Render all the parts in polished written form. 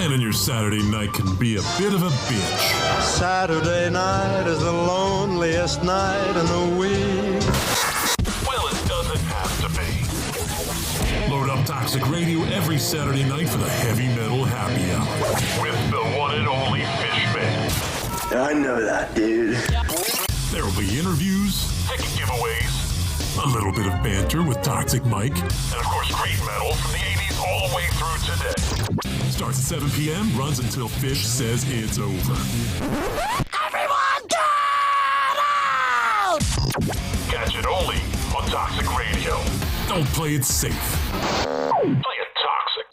Planning your Saturday night can be a bit of a bitch. Saturday night is the loneliest night in the week. Well, it doesn't have to be. Load up Toxic Radio every Saturday night for the heavy metal happy hour with the one and only Fishman. I know that, dude. There will be interviews, ticket giveaways, a little bit of banter with Toxic Mike, and of course great metal from the 80s all the way through today. Starts at 7 p.m., runs until Fish says it's over. Everyone get out! Catch it only on Toxic Radio. Don't play it safe. Play it toxic.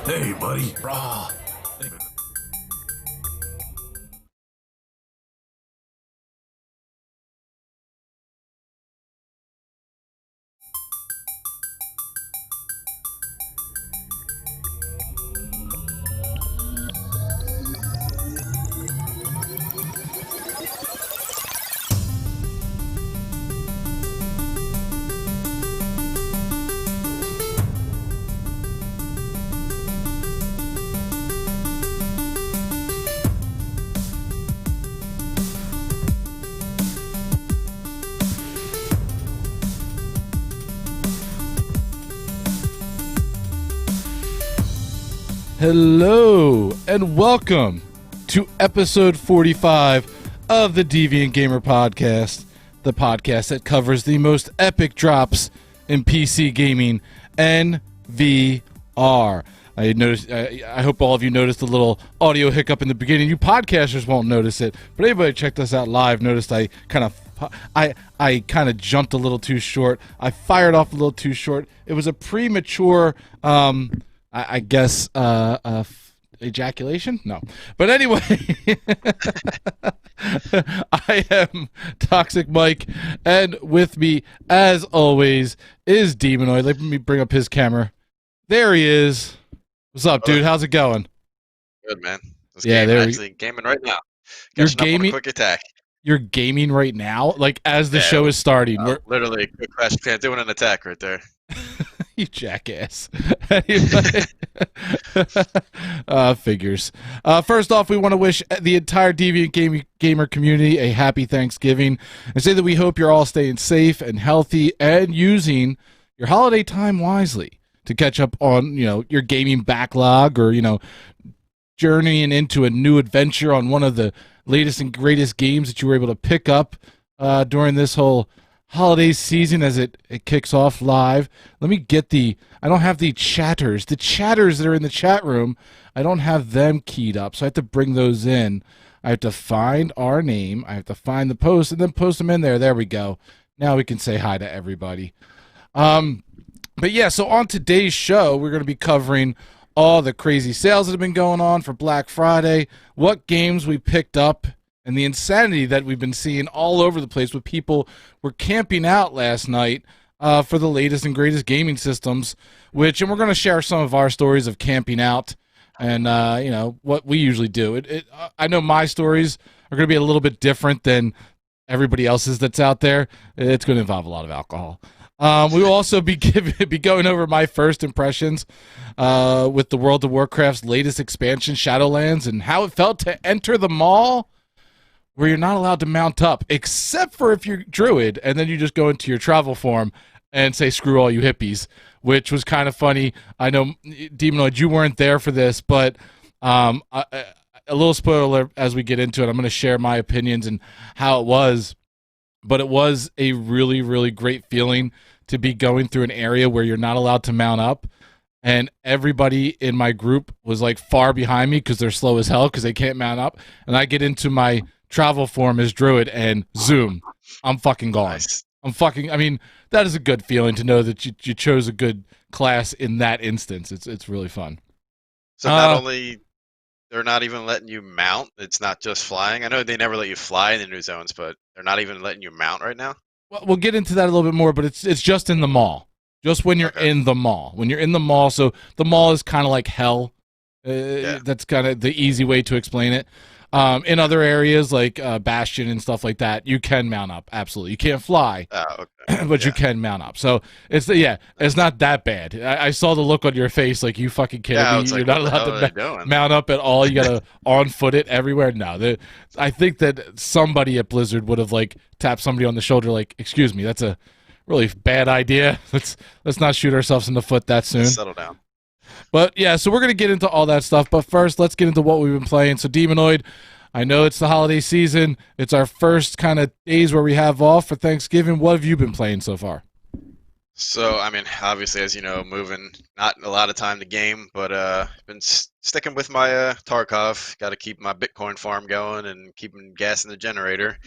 Hey, buddy. Raw. Hello and welcome to episode 45 of the Deviant Gamer Podcast, the podcast that covers the most epic drops in PC gaming and VR. I hope all of you noticed a little audio hiccup in the beginning. You podcasters won't notice it, but anybody who checked us out live noticed I kind of jumped a little too short. I fired off a little too short. It was a premature I guess ejaculation? No. But anyway, I am Toxic Mike, and with me, as always, is Demonoid. Let me bring up his camera. There he is. What's up, dude? How's it going? Good, man. Gaming right now. You're gaming? gaming? Quick attack. You're gaming right now? Like, as the show is starting? Literally, a quick crash can doing an attack right there. You jackass. Figures. First off, we want to wish the entire Deviant Gamer community a happy Thanksgiving and say that we hope you're all staying safe and healthy and using your holiday time wisely to catch up on, your gaming backlog or, journeying into a new adventure on one of the latest and greatest games that you were able to pick up during this whole holiday season as it kicks off live. Let me get I don't have the chatters that are in the chat room. I don't have them keyed up, so I have to bring those in. I have to find our name, I have to find the post, and then post them in there. There we go. Now we can say hi to everybody. But yeah, so on today's show, we're going to be covering all the crazy sales that have been going on for Black Friday, what games we picked up, and the insanity that we've been seeing all over the place with people were camping out last night for the latest and greatest gaming systems, and we're going to share some of our stories of camping out and, what we usually do. I know my stories are going to be a little bit different than everybody else's that's out there. It's going to involve a lot of alcohol. We will also be going over my first impressions with the World of Warcraft's latest expansion, Shadowlands, and how it felt to enter the mall where you're not allowed to mount up, except for if you're druid, and then you just go into your travel form and say, screw all you hippies, which was kind of funny. I know, Demonoid, you weren't there for this, but a little spoiler as we get into it. I'm going to share my opinions and how it was, but it was a really, really great feeling to be going through an area where you're not allowed to mount up, and everybody in my group was like far behind me because they're slow as hell because they can't mount up, and I get into my travel form as druid and zoom, I'm fucking gone. Nice. That is a good feeling to know that you chose a good class in that instance. It's really fun. So not only they're not even letting you mount, it's not just flying. I know they never let you fly in the new zones, but they're not even letting you mount right now. Well, we'll get into that a little bit more, but it's just in the mall. Just when you're in the mall. When you're in the mall, so the mall is kind of like hell. That's kind of the easy way to explain it. In other areas like Bastion and stuff like that, you can mount up. Absolutely, you can't fly, Oh, okay. but Yeah. you can mount up. So it's not that bad. I saw the look on your face, like you fucking kidding Yeah, I me. was You're like, not what the allowed hell are to they doing? mount up at all. You gotta on foot it everywhere. No, I think that somebody at Blizzard would have like tapped somebody on the shoulder, like, "Excuse me, that's a really bad idea. Let's not shoot ourselves in the foot that soon." Settle down. But yeah, so we're gonna get into all that stuff. But first, let's get into what we've been playing. So Demonoid, I know it's the holiday season. It's our first kind of days where we have off for Thanksgiving. What have you been playing so far? So, I mean, obviously, as you know, moving not a lot of time to game, but been sticking with my Tarkov. Got to keep my Bitcoin farm going and keeping gas in the generator.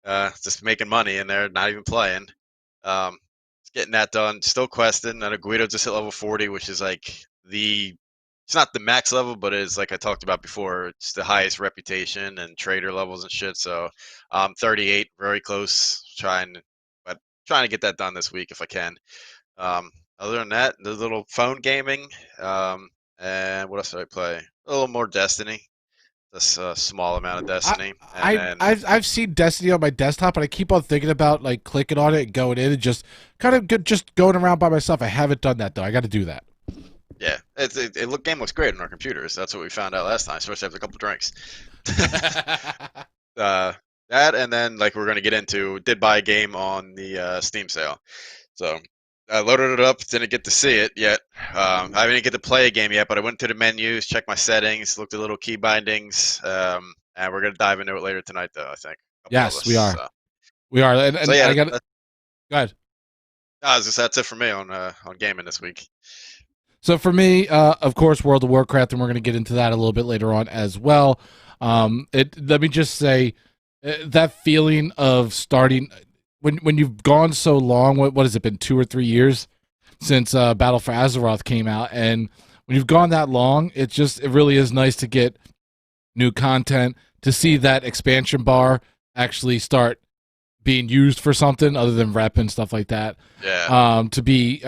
Just making money in there, not even playing. Just getting that done. Still questing. And Guido just hit level 40, which is like it's not the max level, but it's like I talked about before. It's the highest reputation and trader levels and shit. So, 38, very close. Trying to get that done this week if I can. Other than that, the little phone gaming. And what else did I play? A little more Destiny. Just a small amount of Destiny. I've seen Destiny on my desktop, and I keep on thinking about like clicking on it and going in and just kind of just going around by myself. I haven't done that though. I got to do that. Yeah, game looks great on our computers. That's what we found out last time, especially after a couple drinks. That and then like we're gonna get into did buy a game on the Steam sale, so I loaded it up. Didn't get to see it yet. I didn't get to play a game yet, but I went to the menus, checked my settings, looked at little key bindings, and we're gonna dive into it later tonight, though. I think. Yes, we are. So. We are. And so yeah, I got. Go ahead. That's it for me on gaming this week. So for me, of course, World of Warcraft, and we're going to get into that a little bit later on as well. Let me just say that feeling of starting when you've gone so long. What has it been, 2 or 3 years since Battle for Azeroth came out, and when you've gone that long, it really is nice to get new content, to see that expansion bar actually start being used for something other than rep and stuff like that. Yeah. To be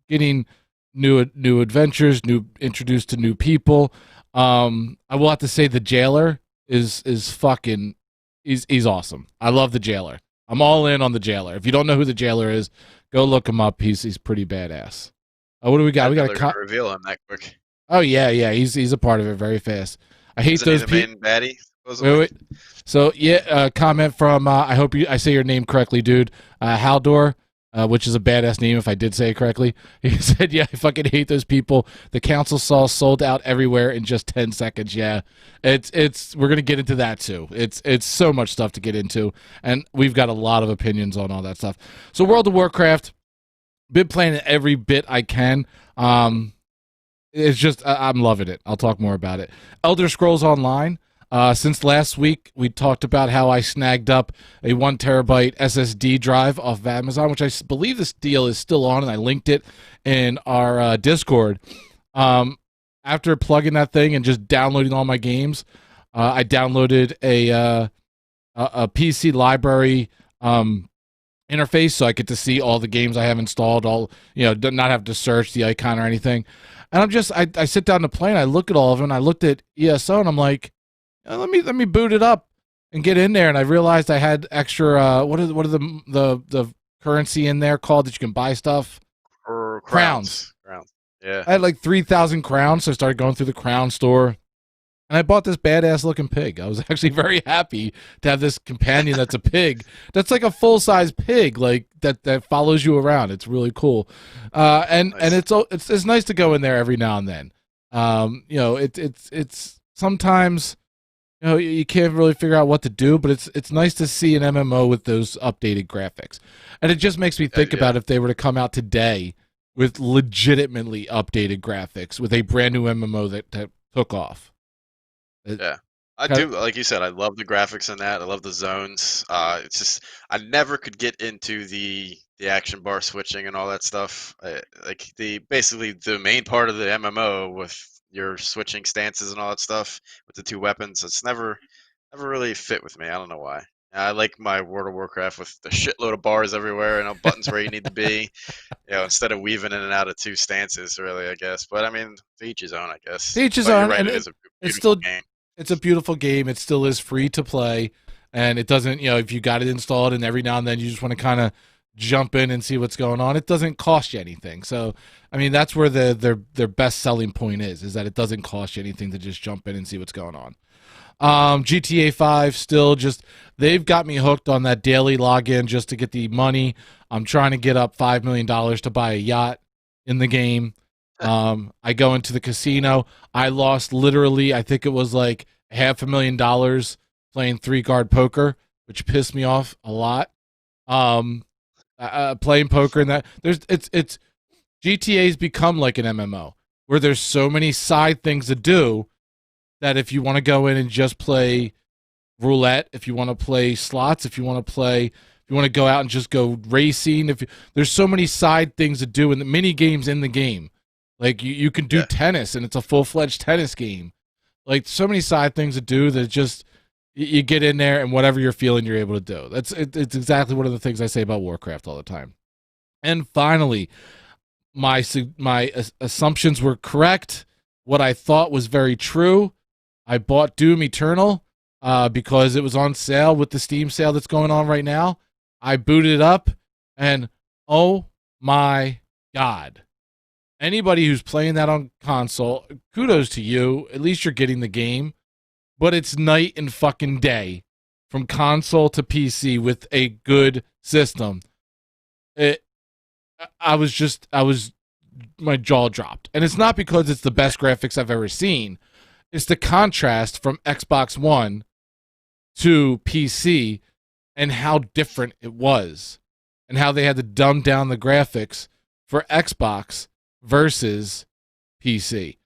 getting new adventures, introduced to new people. I will have to say the Jailer is fucking he's awesome. I love the Jailer. I'm all in on the Jailer. If you don't know who the Jailer is, go look him up. He's pretty badass. What do we got? We got to reveal him that quick. Oh yeah. He's a part of it very fast. I hate those people. Main baddie. Wait. So yeah, comment from I hope I say your name correctly, dude. Haldor. Which is a badass name if I did say it correctly. He said, yeah, I fucking hate those people. The council saw sold out everywhere in just 10 seconds. Yeah, it's we're going to get into that too. It's so much stuff to get into, and we've got a lot of opinions on all that stuff. So World of Warcraft, been playing it every bit I can. It's just, I'm loving it. I'll talk more about it. Elder Scrolls Online. Since last week, we talked about how I snagged up a 1 terabyte SSD drive off of Amazon, which I believe this deal is still on, and I linked it in our Discord. After plugging that thing and just downloading all my games, I downloaded a PC library interface, so I get to see all the games I have installed, not have to search the icon or anything. And I sit down to play, and I look at all of them, and I looked at ESO, and I'm like, let me boot it up and get in there, and I realized I had extra. What are the currency in there called that you can buy stuff? Crowns. Yeah. I had like 3,000 crowns, so I started going through the crown store, and I bought this badass looking pig. I was actually very happy to have this companion that's a pig. That's like a full size pig, like that follows you around. It's really cool, and it's nice to go in there every now and then. It's sometimes. You can't really figure out what to do, but it's nice to see an MMO with those updated graphics. And it just makes me think about if they were to come out today with legitimately updated graphics with a brand new MMO that took off. I do, like you said, I love the graphics in that. I love the zones. It's just I never could get into the action bar switching and all that stuff. Basically the main part of the MMO with your switching stances and all that stuff with the 2 weapons. It's never really fit with me. I don't know why. I like my World of Warcraft with the shitload of bars everywhere and buttons where you need to be. Instead of weaving in and out of 2 stances, really, I guess. But I mean, to each his own, I guess. To each his own, right, and it is a it's still game. it's a beautiful game. It still is free to play, and it doesn't, if you got it installed and every now and then you just want to kind of jump in and see what's going on, it doesn't cost you anything. So, I mean, that's where their best selling point is that it doesn't cost you anything to just jump in and see what's going on. GTA 5 still just, they've got me hooked on that daily login just to get the money. I'm trying to get up $5 million to buy a yacht in the game. I go into the casino. I lost literally, I think it was like $500,000 playing 3-card poker, which pissed me off a lot. Playing poker and that it's GTA's become like an MMO where there's so many side things to do that if you want to go in and just play roulette, if you want to play slots, if you want to go out and just go racing, there's so many side things to do in the mini games in the game. Like you can do tennis and it's a full-fledged tennis game. Like so many side things to do that just you get in there and whatever you're feeling you're able to do. It's exactly one of the things I say about Warcraft all the time. And finally, my assumptions were correct. What I thought was very true. I bought Doom Eternal because it was on sale with the Steam sale that's going on right now. I booted it up, and oh my God. Anybody who's playing that on console, kudos to you. At least you're getting the game. But it's night and fucking day from console to PC with a good system. My jaw dropped. And it's not because it's the best graphics I've ever seen. It's the contrast from Xbox One to PC and how different it was and how they had to dumb down the graphics for Xbox versus PC.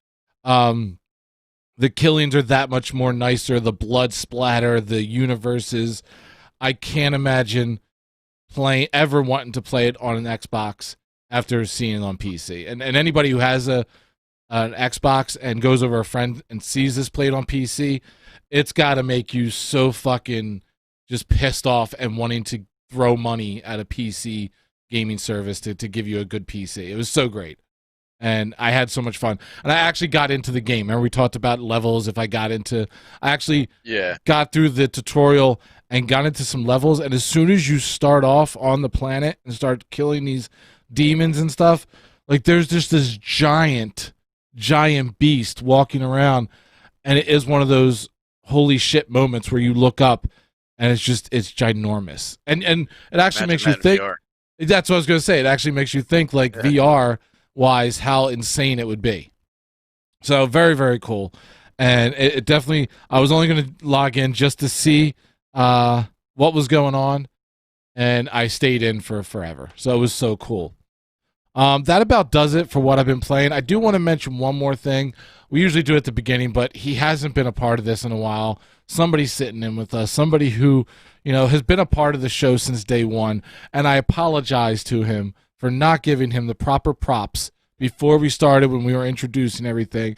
The killings are that much more nicer, the blood splatter, the universes. I can't imagine ever wanting to play it on an Xbox after seeing it on PC. And anybody who has an Xbox and goes over a friend and sees this played on PC, it's got to make you so fucking just pissed off and wanting to throw money at a PC gaming service to give you a good PC. It was so great. And I had so much fun. And I actually got into the game. Remember we talked about levels. I actually got through the tutorial and got into some levels. And as soon as you start off on the planet and start killing these demons and stuff, like there's just this giant beast walking around. And it is one of those holy shit moments where you look up and it's ginormous. And it actually makes you think. VR. That's what I was going to say. It actually makes you think like VR wise how insane it would be. So very, very cool. And it definitely, I was only going to log in just to see what was going on, and I stayed in for forever. So it was so cool. That about does it for what I've been playing. I do want to mention one more thing. We usually do it at the beginning, but he hasn't been a part of this in a while. Somebody's sitting in with us, somebody who, has been a part of the show since day one, and I apologize to him for not giving him the proper props before we started when we were introducing everything.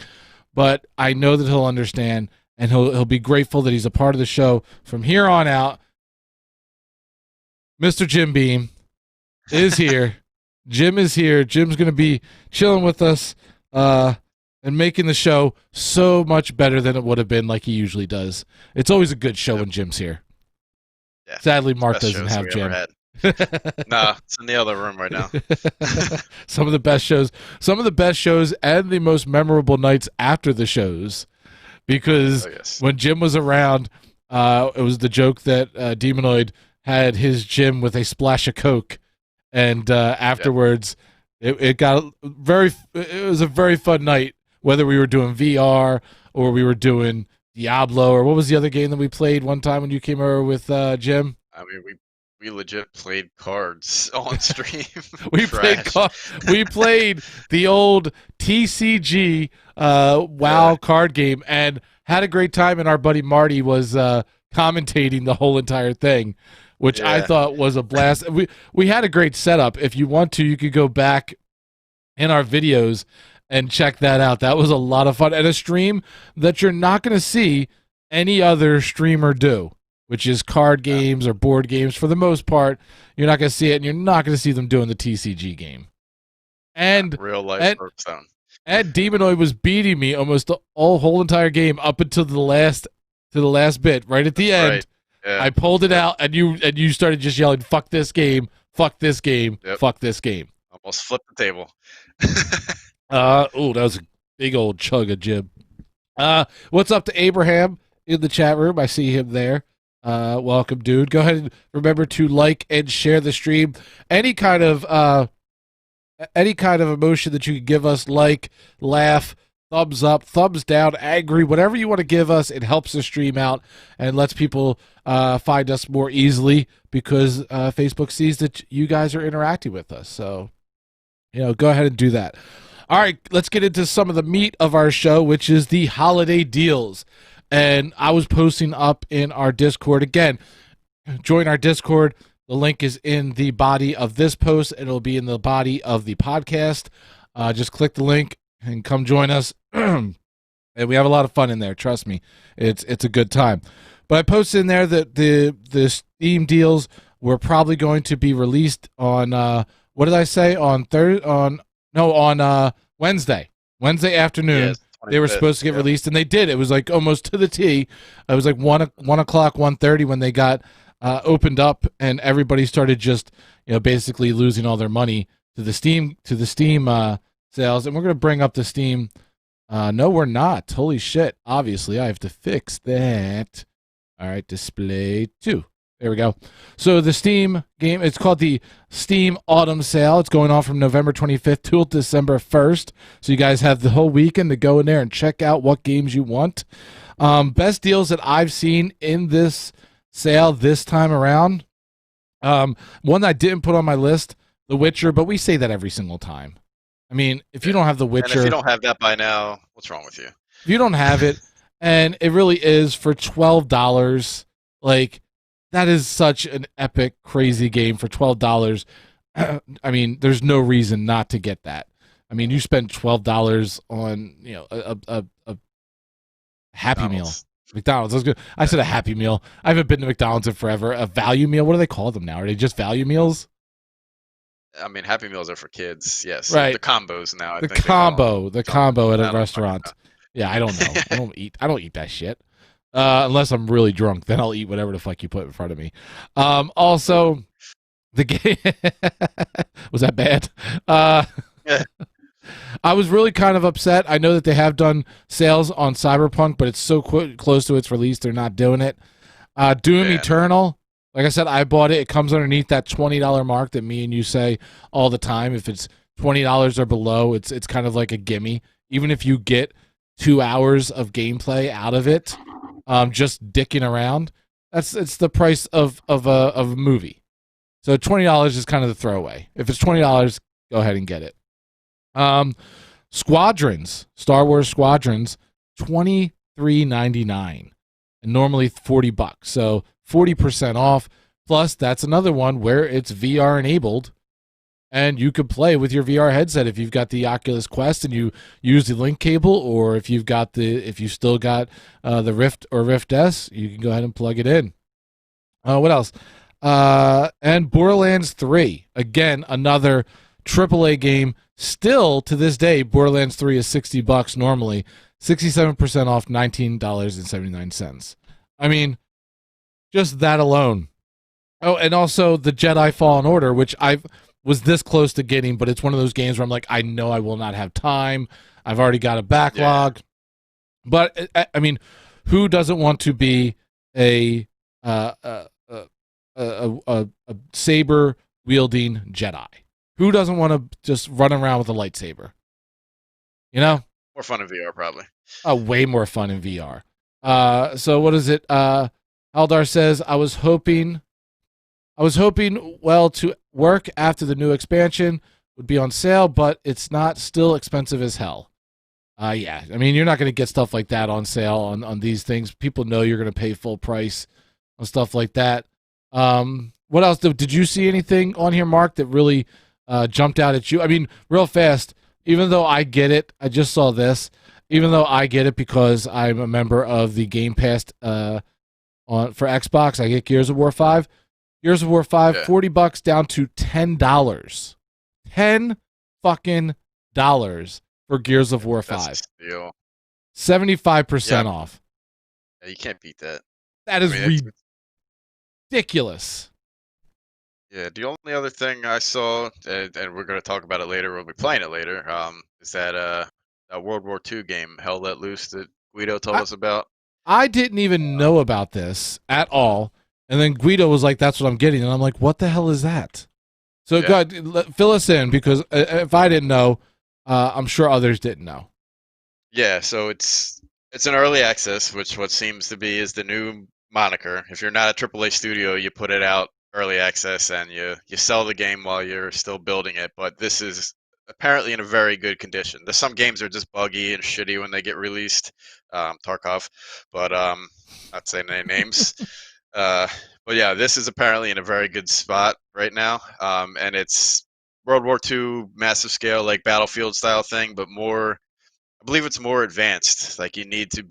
But I know that he'll understand, and he'll be grateful that he's a part of the show from here on out. Mr. Jim Beam is here. Jim is here. Jim's going to be chilling with us and making the show so much better than it would have been like he usually does. It's always a good show when Jim's here. Yeah, sadly, Mark doesn't have Jim. No, it's in the other room right now. Some of the best shows and the most memorable nights after the shows, because when Jim was around, it was the joke that Demonoid had his gym with a splash of Coke, and afterwards it was a very fun night, whether we were doing VR or we were doing Diablo, or what was the other game that we played one time when you came over with Jim? I mean, we legit played cards on stream. We played the old TCG WoW card game and had a great time, and our buddy Marty was commentating the whole entire thing, which I thought was a blast. We had a great setup. If you want to, you could go back in our videos and check that out. That was a lot of fun, and a stream that you're not going to see any other streamer do, which is card games or board games. For the most part, you're not going to see it, and you're not going to see them doing the TCG game. And real life Hearthstone. And Demonoid was beating me almost the whole entire game up until the last bit. Right at the end, Right. Yeah. I pulled it out, and you started just yelling, "Fuck this game! Fuck this game! Yep. Fuck this game!" Almost flipped the table. That was a big old chug of jib. What's up to Abraham in the chat room? I see him there. Welcome, dude. Go ahead and remember to like and share the stream. Any kind of emotion that you can give us, like, laugh, thumbs up, thumbs down, angry, whatever you want to give us, it helps the stream out and lets people find us more easily because Facebook sees that you guys are interacting with us. So, go ahead and do that. All right, let's get into some of the meat of our show, which is the holiday deals. And I was posting up in our Discord. Again, join our Discord. The link is in the body of this post, and it'll be in the body of the podcast. Just click the link and come join us. And we have a lot of fun in there. Trust me, it's a good time. But I posted in there that the Steam deals were probably going to be released on what did I say, on Wednesday afternoon. Yes, They were supposed to get released, and they did. It was like almost to the T. It was like 1 o'clock, 1:30 when they got opened up, and everybody started just basically losing all their money to the Steam sales. And we're gonna bring up the Steam. No, we're not. Holy shit! Obviously, I have to fix that. All right, display 2. There we go. So the Steam game, it's called the Steam Autumn Sale. It's going on from November 25th till December 1st. So you guys have the whole weekend to go in there and check out what games you want. Best deals that I've seen in this sale this time around. One that I didn't put on my list, The Witcher, but we say that every single time. I mean, if you don't have The Witcher... And if you don't have that by now, what's wrong with you? If you don't have it, and it really is for $12, like... That is such an epic, crazy game for $12. I mean, there's no reason not to get that. I mean, you spend $12 on a Happy Meal. McDonald's. I said a Happy Meal. I haven't been to McDonald's in forever. A value meal. What do they call them now? Are they just value meals? I mean, Happy Meals are for kids. Yes. Right. The combos now. The combo at a restaurant. Yeah, I don't know. I don't eat that shit. Unless I'm really drunk, then I'll eat whatever the fuck you put in front of me. Also, the game was that bad? Yeah. I was really kind of upset. I know that they have done sales on Cyberpunk, but it's so close to its release, they're not doing it. Doom Eternal, like I said, I bought it. It comes underneath that $20 mark that me and you say all the time. If it's $20 or below, it's kind of like a gimme. Even if you get 2 hours of gameplay out of it. Just dicking around. It's the price of a movie. So $20 is kind of the throwaway. If it's $20, go ahead and get it. Squadrons, Star Wars Squadrons, $23.99, and normally $40. So 40% off. Plus, that's another one where it's VR enabled, and you could play with your VR headset if you've got the Oculus Quest and you use the link cable, or if you still got the Rift or Rift S, you can go ahead and plug it in. What else? And Borderlands 3, again, another AAA game. Still to this day, Borderlands 3 is $60 normally, 67% off, $19.79. I mean, just that alone. Oh, and also the Jedi Fallen Order, which I was this close to getting, but it's one of those games where I'm like, I know I will not have time. I've already got a backlog. Yeah. But I mean, who doesn't want to be a saber wielding Jedi? Who doesn't want to just run around with a lightsaber? More fun in VR, probably. Way more fun in VR. So what is it? Aldar says, I was hoping to work after the new expansion would be on sale, but it's not, still expensive as hell. Yeah, I mean, you're not going to get stuff like that on sale on these things. People know you're going to pay full price on stuff like that. What else? Did you see anything on here, Mark, that really jumped out at you? I mean, real fast, even though I get it, I just saw this, even though I get it because I'm a member of the Game Pass for Xbox, I get Gears of War 5. Gears of War 5, yeah. $40 down to $10. $10 fucking dollars. for Gears of War That's a 5. steal. 75% Yeah. off. Yeah, you can't beat that. That is I mean, ridiculous. yeah, the only other thing I saw, and we're going to talk about it later, we'll be playing it later, is that World War II game, Hell Let Loose, that Guido told us about. I didn't even know about this at all. And then Guido was like, that's what I'm getting. And I'm like, what the hell is that? So Yeah. go ahead, fill us in, because if I didn't know, I'm sure others didn't know. Yeah, so it's an early access, which what seems to be is the new moniker. If you're not a AAA studio, you put it out early access and you sell the game while you're still building it. But this is apparently in a very good condition. There's some games are just buggy and shitty when they get released, Tarkov, but not saying any names. Uh, but yeah, this is apparently in a very good spot right now, and it's World War II massive scale like Battlefield style thing, but more. I believe it's more advanced. Like you need to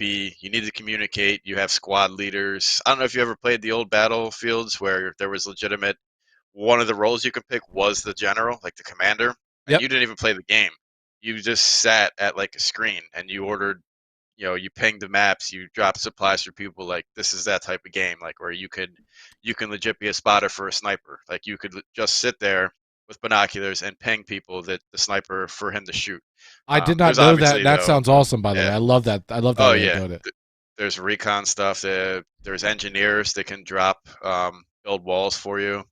communicate. You have squad leaders. I don't know if you ever played the old Battlefields where there was legitimate one of the roles you could pick was the general, like the commander, and Yep. you didn't even play the game. You just sat at like a screen and you ordered, you pinged the maps, you dropped supplies for people. Like this is that type of game, like where you can legit be a spotter for a sniper. Like you could just sit there with binoculars and ping people that the sniper for him to shoot. I did not There's know that. obviously That though, sounds awesome, by the way. yeah. I love that. I love that Oh way they yeah. built it. There's recon stuff. There's engineers that can build walls for you,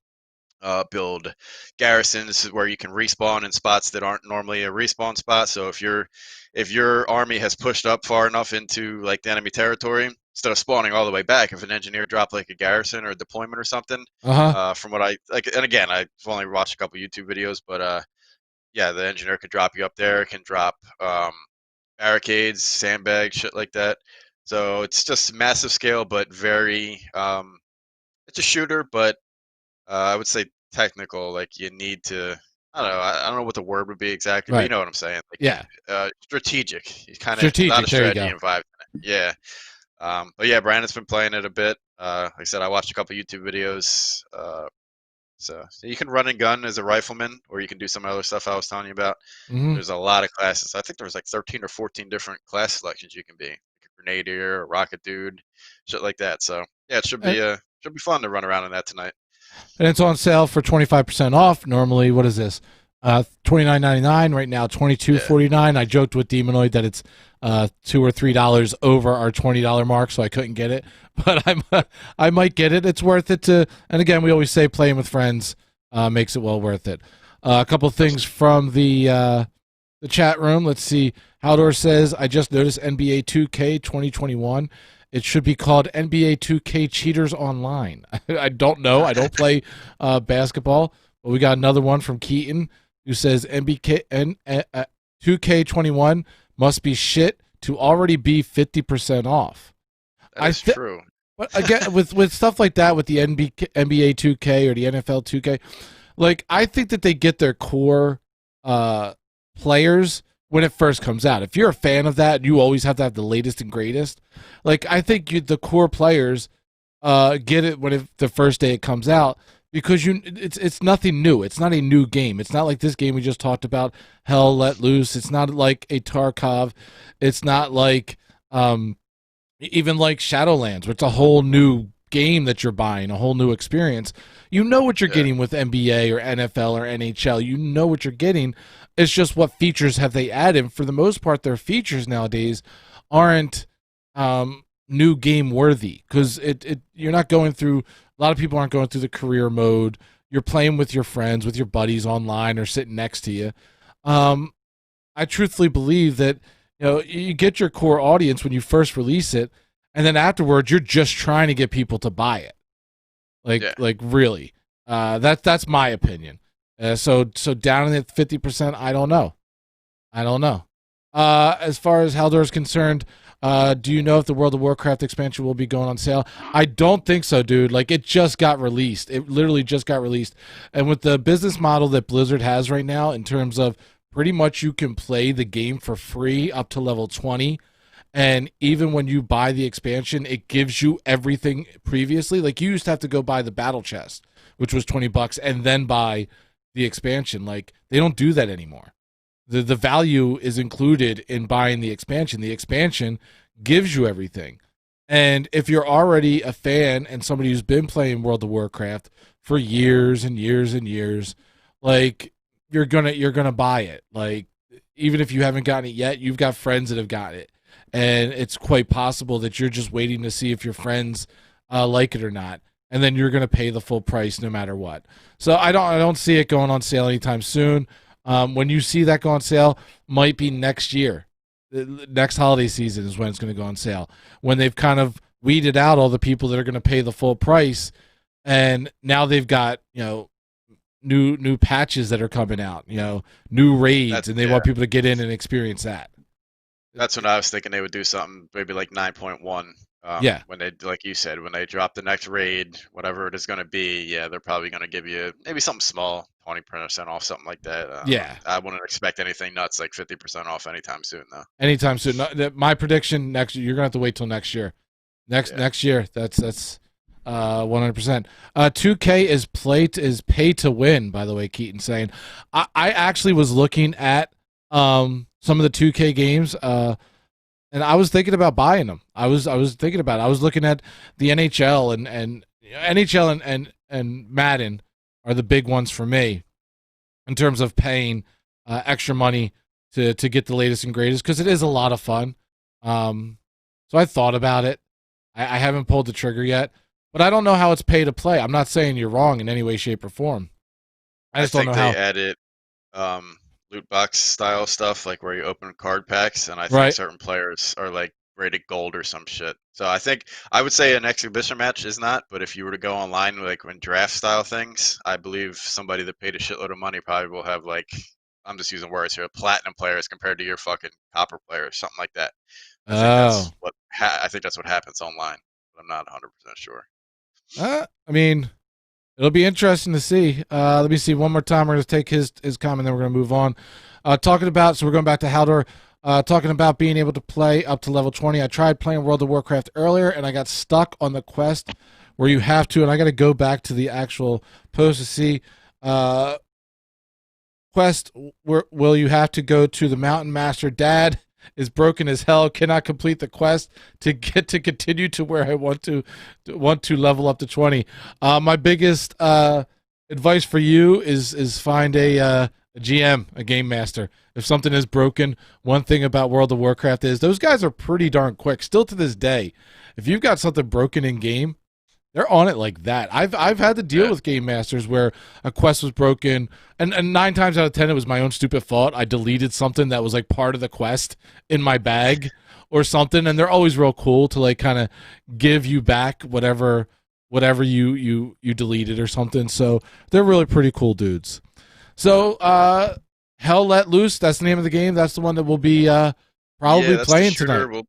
build garrisons where you can respawn in spots that aren't normally a respawn spot. So if your army has pushed up far enough into like the enemy territory, instead of spawning all the way back, if an engineer dropped like a garrison or a deployment or something, from what I like, and again, I've only watched a couple YouTube videos, but yeah, the engineer can drop you up there, can drop barricades, sandbags, shit like that. So it's just massive scale, but very. It's a shooter, but I would say technical. Like you need to. I don't know. I don't know what the word would be exactly, but you Right. know what I'm saying. Like, Yeah. strategic. You kind of a Strategic. lot of There you strategy go. and vibe. Yeah. But yeah, Brandon's been playing it a bit. Like I said, I watched a couple YouTube videos. So you can run and gun as a rifleman, or you can do some other stuff I was telling you about. Mhm. There's a lot of classes. I think there was like 13 or 14 different class selections you can be. Like a grenadier, a rocket dude, shit like that. So yeah, it should be fun to run around in that tonight. And it's on sale for 25% off. Normally, what is this? $29.99 right now, $22.49. I joked with Demonoid that it's $2 or $3 over our $20 mark, so I couldn't get it. But I might get it. It's worth it to. And again, we always say playing with friends makes it well worth it. A couple of things from the chat room. Let's see. Haldor says, I just noticed NBA 2K 2021. It should be called NBA 2K Cheaters Online. I don't know. I don't play basketball. But we got another one from Keaton who says NBA 2K21 must be shit to already be 50% off. That is true. But again, with stuff like that, with the NBA 2K or the NFL 2K, like I think that they get their core players when it first comes out. If you're a fan of that, you always have to have the latest and greatest. Like I think the core players get it when the first day it comes out, because it's nothing new. It's not a new game. It's not like this game we just talked about, Hell Let Loose. It's not like a Tarkov. It's not like even like Shadowlands, where it's a whole new game that you're buying, a whole new experience. You know what you're getting with NBA or NFL or NHL. You know what you're getting. It's just what features have they added. For the most part, their features nowadays aren't new game worthy, because you're not going through. A lot of people aren't going through the career mode. You're playing with your friends, with your buddies online, or sitting next to you. I truthfully believe that you get your core audience when you first release it, and then afterwards you're just trying to get people to buy it. Like really, that's my opinion. So down in at 50%, I don't know. As far as Haldor is concerned, do you know if the World of Warcraft expansion will be going on sale? I don't think so, dude. Like, it just got released. It literally just got released. And with the business model that Blizzard has right now, in terms of pretty much you can play the game for free up to level 20, and even when you buy the expansion, it gives you everything previously. Like, you used to have to go buy the battle chest, which was $20, and then buy the expansion. Like, they don't do that anymore. the value is included in buying the expansion. The expansion gives you everything. And if you're already a fan and somebody who's been playing World of Warcraft for years and years and years, like you're gonna buy it. Like even if you haven't gotten it yet, you've got friends that have got it, and it's quite possible that you're just waiting to see if your friends like it or not, and then you're gonna pay the full price no matter what. So I don't see it going on sale anytime soon. When you see that go on sale, might be next year. The next holiday season is when it's going to go on sale. When they've kind of weeded out all the people that are going to pay the full price, and now they've got new patches that are coming out, new raids, and they want people to get in and experience that. That's when I was thinking they would do something maybe like 9.1. When they, like you said, when they drop the next raid, whatever it is going to be, they're probably going to give you maybe something small, 20% off, something like that. I wouldn't expect anything nuts like 50% off anytime soon, though. Anytime soon. My prediction next year, you're going to have to wait till next year. Next year, that's 100%. 2K is pay to win, by the way, Keaton saying. I actually was looking at some of the 2K games, and I was thinking about buying them. I was thinking about it. I was looking at the NHL and NHL and Madden are the big ones for me in terms of paying extra money to get the latest and greatest, because it is a lot of fun. So I thought about it. I haven't pulled the trigger yet, but I don't know how it's pay to play. I'm not saying you're wrong in any way, shape, or form. I just don't know how. They added loot box style stuff, like where you open card packs, and I think certain players are like rated gold or some shit. So I would say an exhibition match is not, but if you were to go online, like when draft style things, I believe somebody that paid a shitload of money probably will have, like, I'm just using words here, platinum players compared to your fucking copper players, something like that. I think that's what happens online, but I'm not 100% sure. I mean, it'll be interesting to see. Let me see one more time. We're going to take his comment, then we're going to move on. So we're going back to Haldor, talking about being able to play up to level 20. I tried playing World of Warcraft earlier, and I got stuck on the quest where you have to, and I got to go back to the actual post to see quest where will you have to go to the Mountain Master. Dad is broken as hell, cannot complete the quest to get to continue to where I want to level up to 20. My biggest advice for you is find a GM, a game master. If something is broken, one thing about World of Warcraft is those guys are pretty darn quick. Still to this day, if you've got something broken in game, they're on it like that. I've had to deal with game masters where a quest was broken, and 9 times out of 10 it was my own stupid fault. I deleted something that was like part of the quest in my bag or something, and they're always real cool to like kind of give you back whatever you deleted or something. So they're really pretty cool dudes. So Hell Let Loose, that's the name of the game. That's the one that we'll be probably playing tonight.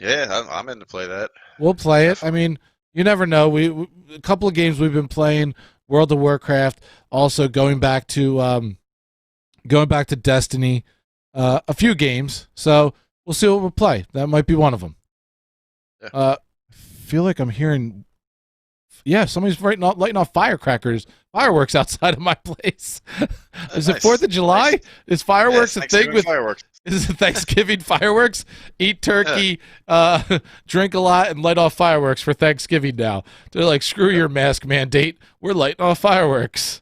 I'm in to play that. We'll play it. I mean, you never know. We a couple of games we've been playing World of Warcraft. Also going back to Destiny, a few games. So we'll see what we'll play. That might be one of them. Yeah. Feel like I'm hearing. Yeah, somebody's lighting off fireworks outside of my place. Is it 4th of July? Nice. Is fireworks a thing with fireworks? Is it Thanksgiving fireworks? Eat turkey, drink a lot, and light off fireworks for Thanksgiving now. They're like, screw your mask mandate. We're lighting off fireworks.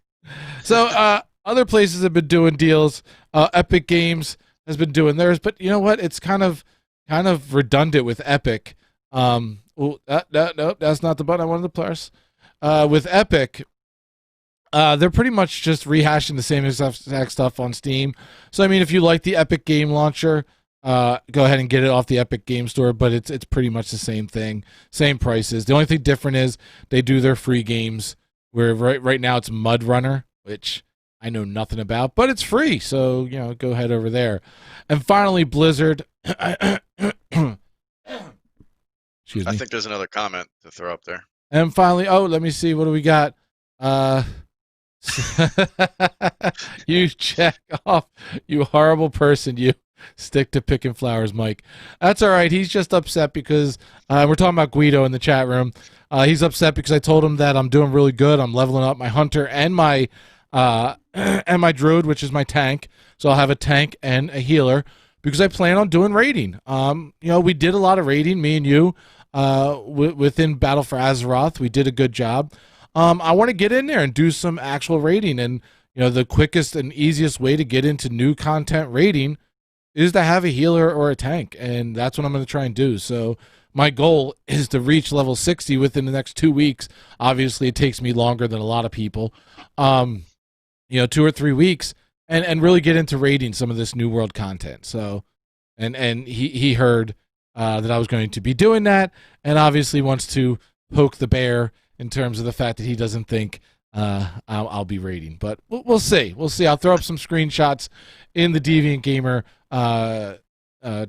So other places have been doing deals. Epic Games has been doing theirs. But you know what? It's kind of redundant with Epic. No, that's not the button I wanted to press. With Epic, they're pretty much just rehashing the same exact stuff on Steam. So, I mean, if you like the Epic Game Launcher, go ahead and get it off the Epic Game Store, but it's pretty much the same thing, same prices. The only thing different is they do their free games, where right now it's Mud Runner, which I know nothing about, but it's free, so, go ahead over there. And finally, Blizzard. Excuse me. I think there's another comment to throw up there. And finally, let me see, what do we got? You check off, you horrible person, you stick to picking flowers, Mike. That's all right. He's just upset because we're talking about Guido in the chat room. He's upset because I told him that I'm doing really good. I'm leveling up my hunter and my druid, which is my tank. So I'll have a tank and a healer because I plan on doing raiding. We did a lot of raiding, me and you, within Battle for Azeroth. We did a good job. I want to get in there and do some actual raiding, and the quickest and easiest way to get into new content raiding is to have a healer or a tank, and that's what I'm going to try and do. So my goal is to reach level 60 within the next 2 weeks. Obviously, it takes me longer than a lot of people, 2 or 3 weeks, and really get into raiding some of this new world content. So, and he heard that I was going to be doing that, and obviously wants to poke the bear in terms of the fact that he doesn't think I'll be raiding. But we'll see. We'll see. I'll throw up some screenshots in the Deviant Gamer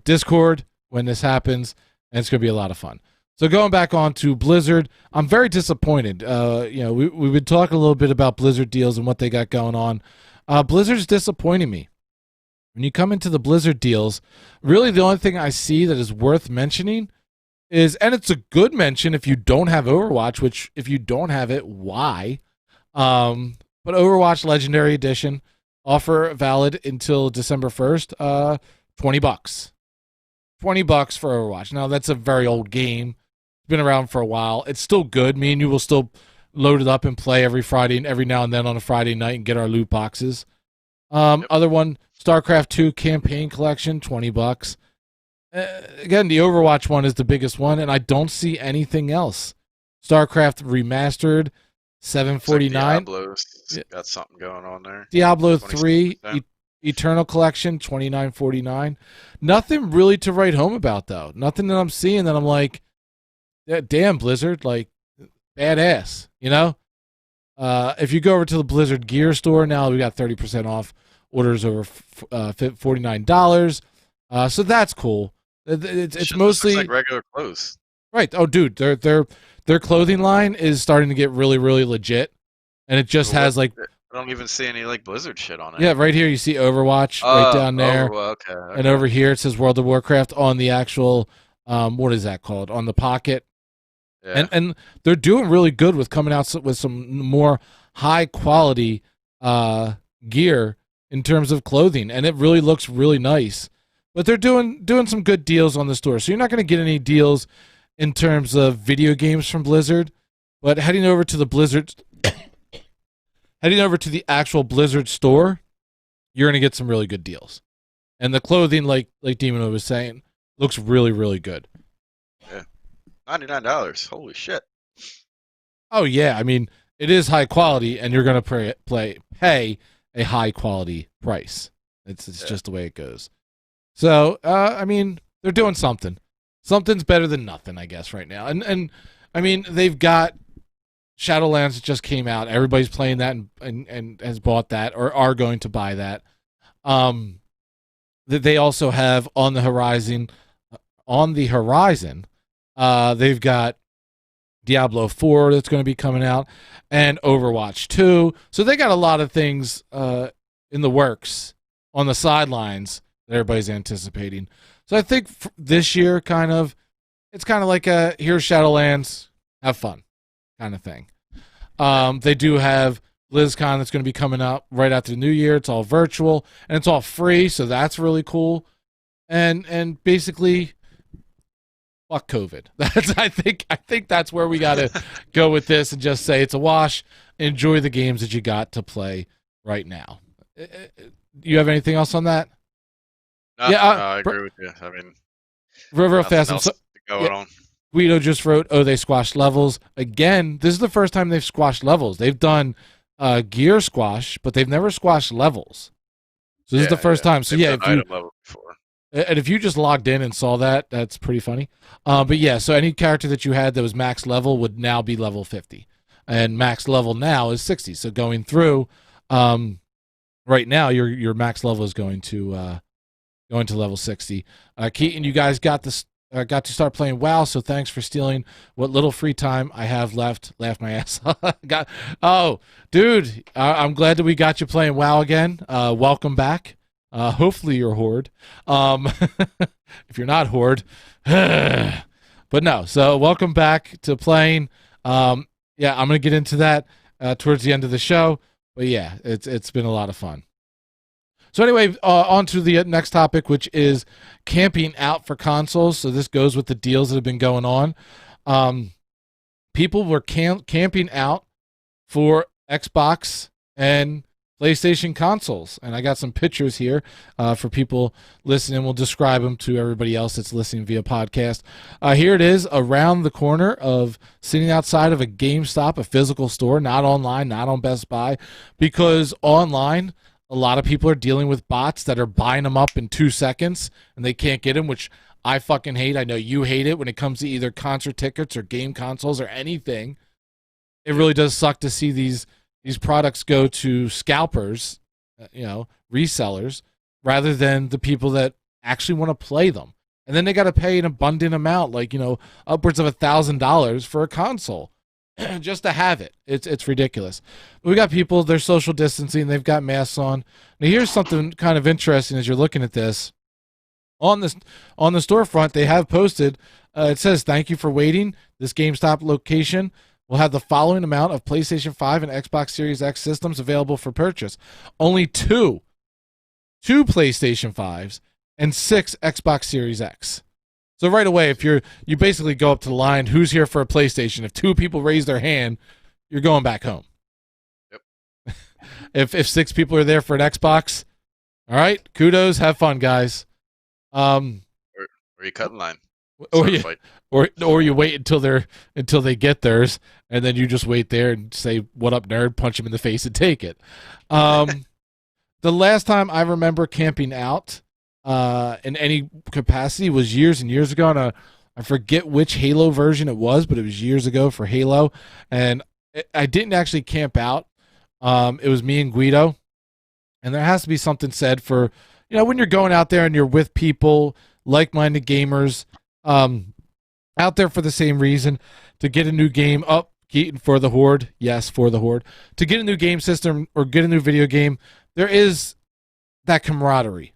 Discord when this happens, and it's going to be a lot of fun. So going back on to Blizzard, I'm very disappointed. We've been talking a little bit about Blizzard deals and what they got going on. Blizzard's disappointing me. When you come into the Blizzard deals, really the only thing I see that is worth mentioning is, and it's a good mention if you don't have Overwatch, which if you don't have it, why? But Overwatch Legendary Edition, offer valid until December 1st, $20. $20 for Overwatch. Now, that's a very old game. It's been around for a while. It's still good. Me and you will still load it up and play every Friday and every now and then on a Friday night and get our loot boxes. Other one, StarCraft 2 Campaign Collection, $20. Again, the Overwatch one is the biggest one, and I don't see anything else. StarCraft Remastered, $7.49. Diablo's got something going on there. Diablo 3 Eternal Collection, $29.49. Nothing really to write home about, though. Nothing that I'm seeing that I'm like, damn, Blizzard, like, badass, If you go over to the Blizzard Gear store now, we got 30% off orders over $49. So that's cool. It's mostly like regular clothes, right? Oh, dude, their clothing line is starting to get really, really legit, and it just has like I don't even see any like Blizzard shit on it. Yeah, right here you see Overwatch right down there, okay. And over here it says World of Warcraft on the actual what is that called, on the pocket. Yeah. And they're doing really good with coming out with some more high quality gear in terms of clothing, and it really looks really nice. But they're doing some good deals on the store. So you're not going to get any deals in terms of video games from Blizzard, but heading over to the actual Blizzard store, you're going to get some really good deals. And the clothing, like Demon was saying, looks really, really good. Yeah. $99. Holy shit. Oh yeah, I mean, it is high quality, and you're going to pay a high quality price. It's just the way it goes. So, I mean, they're doing something. Something's better than nothing, I guess, right now. And I mean, they've got Shadowlands that just came out. Everybody's playing that and has bought that or are going to buy that. They also have on the horizon, they've got Diablo 4 that's going to be coming out and Overwatch 2. So they got a lot of things in the works on the sidelines that everybody's anticipating. So I think this year it's kind of like a here's Shadowlands, have fun kind of thing. They do have BlizzCon that's going to be coming out right after the new year. It's all virtual and it's all free, so that's really cool. And basically, fuck COVID. I think that's where we got to go with this and just say it's a wash. Enjoy the games that you got to play right now. You have anything else on that? No, I agree with you. I mean, real fast. On. Guido just wrote, they squashed levels. Again, this is the first time they've squashed levels. They've done gear squash, but they've never squashed levels. So this is the first time. So if you just logged in and saw that, that's pretty funny. But yeah, so any character that you had that was max level would now be level 50. And max level now is 60. So going through, right now, your max level is going to level 60. Keaton, you guys got to start playing WoW, so thanks for stealing what little free time I have left. Laugh my ass off. Dude, I'm glad that we got you playing WoW again. Welcome back. Hopefully you're Horde. If you're not Horde. But no, so welcome back to playing. I'm going to get into that towards the end of the show. But yeah, it's been a lot of fun. So anyway, on to the next topic, which is camping out for consoles. So this goes with the deals that have been going on. People were camping out for Xbox and PlayStation consoles. And I got some pictures here for people listening. We'll describe them to everybody else that's listening via podcast. Here it is around the corner of sitting outside of a GameStop, a physical store, not online, not on Best Buy, because online, a lot of people are dealing with bots that are buying them up in 2 seconds and they can't get them, which I fucking hate. I know you hate it when it comes to either concert tickets or game consoles or anything. It really does suck to see these products go to scalpers, resellers, rather than the people that actually want to play them. And then they got to pay an abundant amount, like, upwards of $1,000 for a console just to have it. It's ridiculous. But we got people, they're social distancing, they've got masks on. Now here's something kind of interesting as you're looking at this. On the storefront, they have posted, it says, "Thank you for waiting. This GameStop location will have the following amount of PlayStation 5 and Xbox Series X systems available for purchase. Only two PlayStation 5s and 6 Xbox Series X." So right away, if you basically go up to the line, who's here for a PlayStation? If 2 people raise their hand, you're going back home. Yep. If 6 people are there for an Xbox, all right, kudos, have fun, guys. Or you cut in line. Or you wait until they get theirs, and then you just wait there and say, "What up, nerd?" Punch him in the face and take it. The last time I remember camping out in any capacity was years and years ago, and I forget which Halo version it was, but it was years ago for Halo, and I didn't actually camp out. It was me and Guido, and there has to be something said for when you're going out there and you're with people, like-minded gamers. Out there for the same reason, to get a new game up, for the Horde, yes, for the Horde, to get a new game system or get a new video game, there is that camaraderie.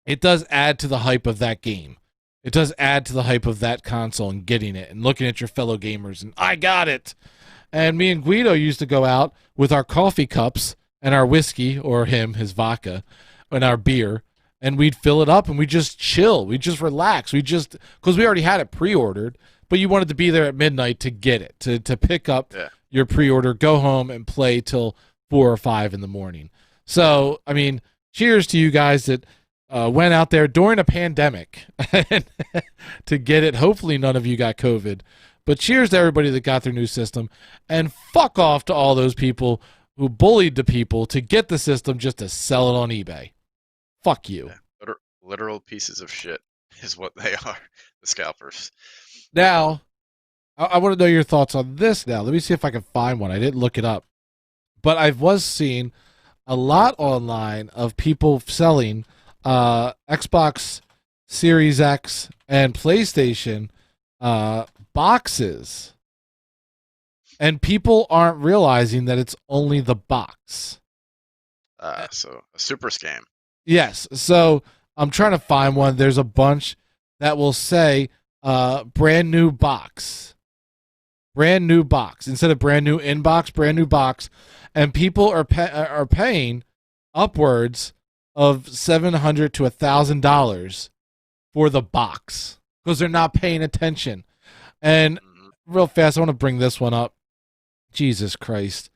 It does add to the hype of that game. It does add to the hype of that console and getting it and looking at your fellow gamers and, "I got it." And me and Guido used to go out with our coffee cups and our whiskey, or his vodka, and our beer, and we'd fill it up and we'd just chill. We'd just relax. Because we already had it pre-ordered, but you wanted to be there at midnight to get it, to pick up your pre-order, go home and play till 4 or 5 in the morning. So, I mean, cheers to you guys that went out there during a pandemic to get it. Hopefully none of you got COVID, but cheers to everybody that got their new system, and fuck off to all those people who bullied the people to get the system just to sell it on eBay. Fuck you. Yeah, literal pieces of shit is what they are, the scalpers. Now, I want to know your thoughts on this now. Let me see if I can find one. I didn't look it up. But I was seeing a lot online of people selling Xbox Series X and PlayStation boxes. And people aren't realizing that it's only the box. So a super scam. Yes. So I'm trying to find one. There's a bunch that will say brand new box. Brand new box. Instead of brand new inbox, brand new box. And people are paying upwards of $700 to $1,000 for the box because they're not paying attention. And real fast, I want to bring this one up. Jesus Christ.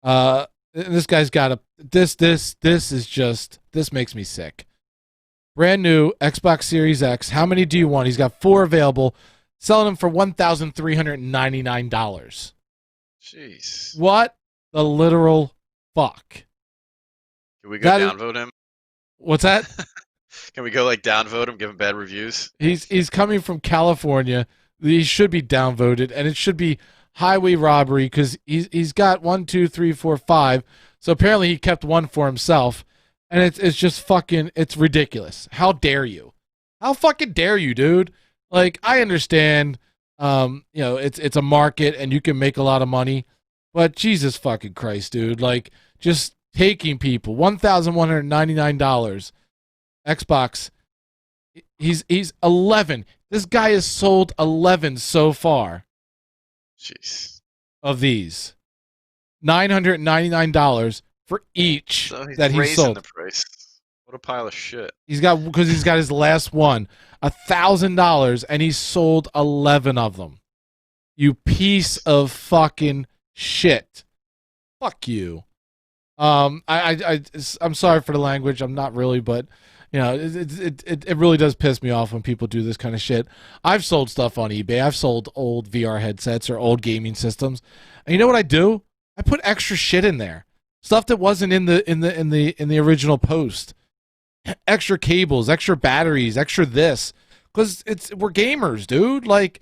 This guy's got a this makes me sick. Brand new Xbox Series X. How many do you want? He's got 4 available. Selling them for $1,399. Jeez. What the literal fuck? Can we go downvote him? What's that? Can we go downvote him, give him bad reviews? He's coming from California. He should be downvoted, and it should be highway robbery because he's got 1, 2, 3, 4, 5. So apparently he kept 1 for himself, and it's just fucking, it's ridiculous. How dare you? How fucking dare you, dude? I understand, it's a market and you can make a lot of money, but Jesus fucking Christ, dude, just taking people $1,199. Xbox, he's 11. This guy has sold 11 so far. Jeez. Of these, $999 for each so he's that he sold. The price. What a pile of shit. Because he's got his last one, $1,000, and he sold 11 of them. You piece of fucking shit. Fuck you. I'm sorry for the language. I'm not really, but you know, it really does piss me off when people do this kind of shit. I've sold stuff on eBay. I've sold old VR headsets or old gaming systems, and you know what I do? I put extra shit in there, stuff that wasn't in the original post. Extra cables, extra batteries, extra this, because we're gamers, dude. Like,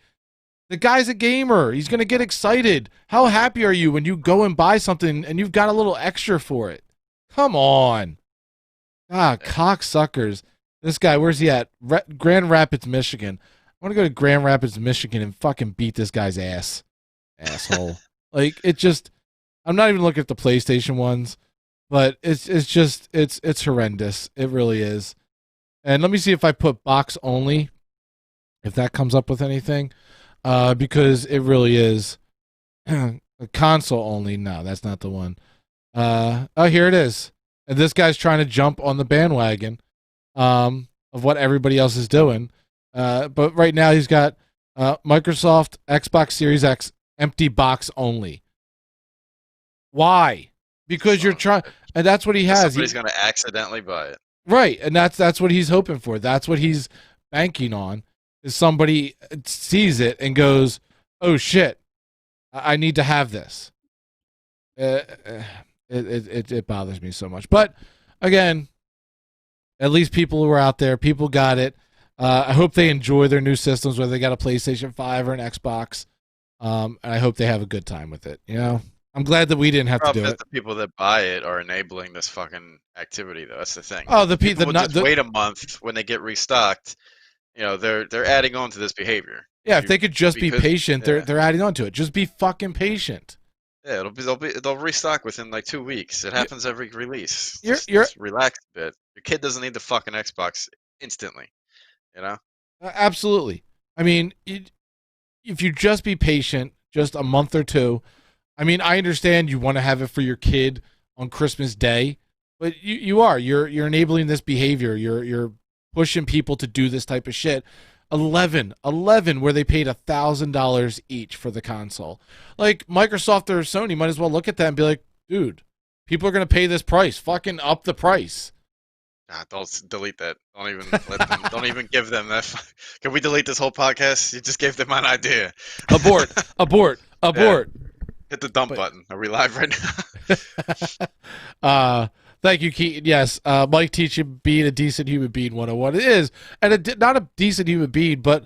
the guy's a gamer. He's gonna get excited. How happy are you when you go and buy something and you've got a little extra for it? Come on. Ah, cocksuckers. This guy, where's he at? Grand Rapids, Michigan. I want to go to Grand Rapids, Michigan and fucking beat this guy's ass. Asshole. Like, I'm not even looking at the PlayStation ones, but it's horrendous. It really is. And let me see if I put box only, if that comes up with anything. Because it really is a console only. No, that's not the one. Oh, here it is. And this guy's trying to jump on the bandwagon of what everybody else is doing. But right now he's got Microsoft Xbox Series X empty box only. Why? Because you're trying, and that's what he has. Somebody's going to accidentally buy it. Right, and that's what he's hoping for. That's what he's banking on. Is somebody sees it and goes, "Oh shit, I need to have this." It bothers me so much. But again, at least people who are out there, people got it. I hope they enjoy their new systems, whether they got a PlayStation 5 or an Xbox. And I hope they have a good time with it. You know, I'm glad that we didn't have to do it. The people that buy it are enabling this fucking activity, though. That's the thing. Oh, the people would just wait a month when they get restocked. You know, they're adding on to this behavior. Yeah, if they could just be patient, they're adding on to it. Just be fucking patient. Yeah, they'll restock within like 2 weeks. It happens every release. Just relax a bit. Your kid doesn't need the fucking Xbox instantly. You know? Absolutely. I mean, if you just be patient, just a month or two. I mean, I understand you want to have it for your kid on Christmas Day, but you're enabling this behavior. You're pushing people to do this type of shit. 11 where they paid $1,000 each for the console. Like, Microsoft or Sony might as well look at that and be like, dude, people are going to pay this price. Fucking up the price. Nah, don't delete that. Don't even let them. Don't even give them that. Can we delete this whole podcast? You just gave them an idea. Abort. Yeah. Hit the dump button. Are we live right now? Thank you, Keaton. Yes, Mike teaching being a decent human being 101. It is, and not a decent human being, but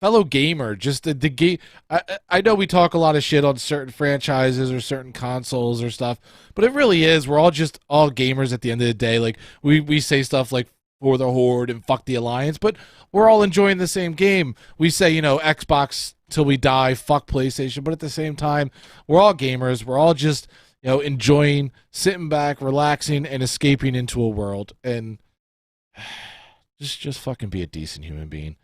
fellow gamer. Just the game. I know we talk a lot of shit on certain franchises or certain consoles or stuff, but it really is. We're all gamers at the end of the day. Like, we say stuff like for the Horde and fuck the Alliance, but we're all enjoying the same game. We say, you know, Xbox till we die, fuck PlayStation, but at the same time, we're all gamers. We're all just, you know, enjoying, sitting back, relaxing, and escaping into a world. And just fucking be a decent human being.